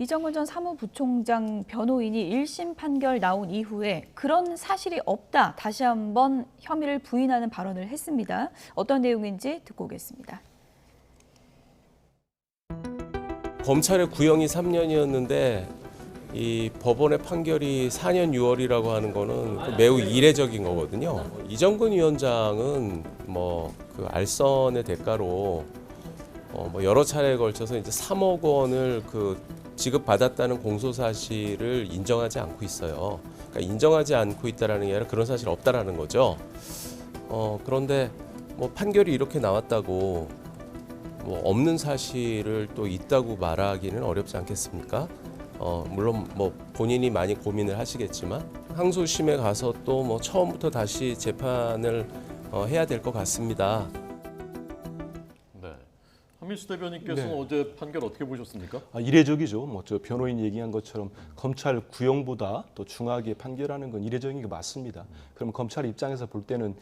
이정근 전 사무부총장 변호인이 1심 판결 나온 이후에 그런 사실이 없다, 다시 한번 혐의를 부인하는 발언을 했습니다. 어떤 내용인지 듣고 오겠습니다. 검찰의 구형이 3년이었는데 이 법원의 판결이 4년 6월이라고 하는 거는 매우 이례적인 거거든요. 이정근 위원장은 그 알선의 대가로 여러 차례에 걸쳐서 이제 3억 원을 지급받았다는 공소 사실을 인정하지 않고 있어요. 그러니까 인정하지 않고 있다라는 게 아니라 그런 사실 없다라는 거죠. 그런데 판결이 이렇게 나왔다고 없는 사실을 또 있다고 말하기는 어렵지 않겠습니까? 물론 본인이 많이 고민을 하시겠지만 항소심에 가서 또 처음부터 다시 재판을 해야 될 것 같습니다. 네, 한민수 대변인께서는 어제 판결 어떻게 보셨습니까? 이례적이죠. 저 변호인이 얘기한 것처럼 검찰 구형보다 또 중하게 판결하는 건 이례적인 게 맞습니다. 그럼 검찰 입장에서 볼 때는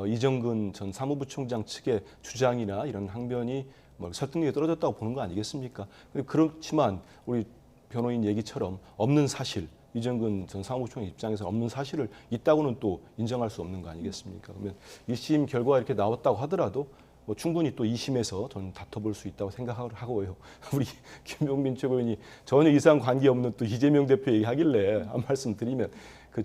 이정근 전 사무부총장 측의 주장이나 이런 항변이 설득력이 떨어졌다고 보는 거 아니겠습니까? 그렇지만 우리 변호인 얘기처럼 없는 사실, 이정근 전 사무부총장 입장에서 없는 사실을 있다고는 또 인정할 수 없는 거 아니겠습니까? 그러면 1심 결과가 이렇게 나왔다고 하더라도 충분히 또 2심에서 저는 다퉈볼 수 있다고 생각하고요. 우리 김용민 최고위원이 전혀 이상 관계없는 또 이재명 대표 얘기하길래 한 말씀 드리면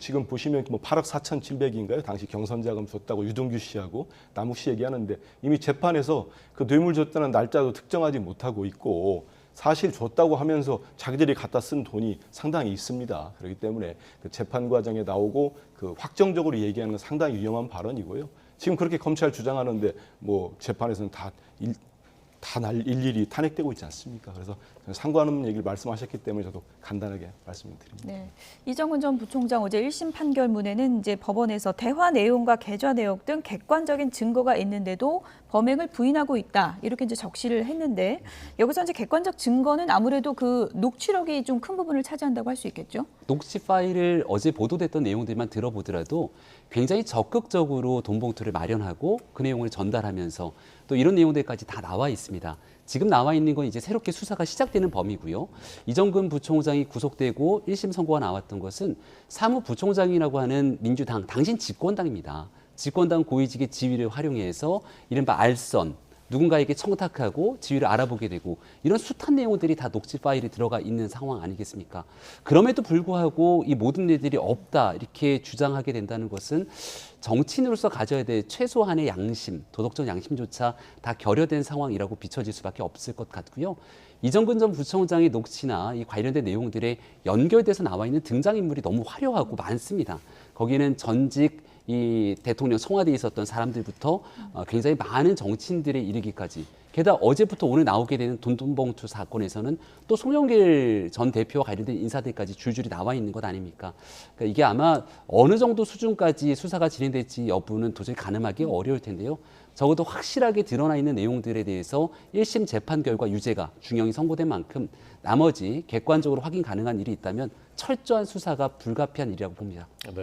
지금 보시면 8억 4,700인가요? 당시 경선자금 줬다고 유동규 씨하고 남욱 씨 얘기하는데 이미 재판에서 뇌물 줬다는 날짜도 특정하지 못하고 있고 사실 줬다고 하면서 자기들이 갖다 쓴 돈이 상당히 있습니다. 그렇기 때문에 재판 과정에 나오고 확정적으로 얘기하는 건 상당히 위험한 발언이고요. 지금 그렇게 검찰 주장하는데 재판에서는 다 일일이 탄핵되고 있지 않습니까? 그래서 상관없는 얘기를 말씀하셨기 때문에 저도 간단하게 말씀드립니다. 네, 이정근 전 부총장 어제 1심 판결문에는 이제 법원에서 대화 내용과 계좌 내역 등 객관적인 증거가 있는데도 범행을 부인하고 있다, 이렇게 이제 적시를 했는데 여기서 이제 객관적 증거는 아무래도 녹취록이 좀 큰 부분을 차지한다고 할 수 있겠죠? 녹취 파일을 어제 보도됐던 내용들만 들어보더라도 굉장히 적극적으로 돈 봉투를 마련하고 그 내용을 전달하면서 또 이런 내용들까지 다 나와 있습니다. 지금 나와 있는 건 이제 새롭게 수사가 시작되는 범위고요. 이정근 부총장이 구속되고 1심 선고가 나왔던 것은 사무부총장이라고 하는 민주당, 당신 집권당입니다. 집권당 고위직의 지위를 활용해서 이른바 알선, 누군가에게 청탁하고 지위를 알아보게 되고 이런 숱한 내용들이 다 녹취 파일에 들어가 있는 상황 아니겠습니까? 그럼에도 불구하고 이 모든 일들이 없다 이렇게 주장하게 된다는 것은 정치인으로서 가져야 될 최소한의 양심, 도덕적 양심조차 다 결여된 상황이라고 비춰질 수밖에 없을 것 같고요. 이정근 전 부총장의 녹취나 이 관련된 내용들에 연결돼서 나와 있는 등장인물이 너무 화려하고 많습니다. 거기는 전직 이 대통령 청와대에 있었던 사람들부터 굉장히 많은 정치인들에 이르기까지, 게다가 어제부터 오늘 나오게 되는 돈봉투 사건에서는 또 송영길 전 대표와 관련된 인사들까지 줄줄이 나와 있는 것 아닙니까? 그러니까 이게 아마 어느 정도 수준까지 수사가 진행될지 여부는 도저히 가늠하기 어려울 텐데요. 적어도 확실하게 드러나 있는 내용들에 대해서 1심 재판 결과 유죄가 중형이 선고된 만큼 나머지 객관적으로 확인 가능한 일이 있다면 철저한 수사가 불가피한 일이라고 봅니다. 네.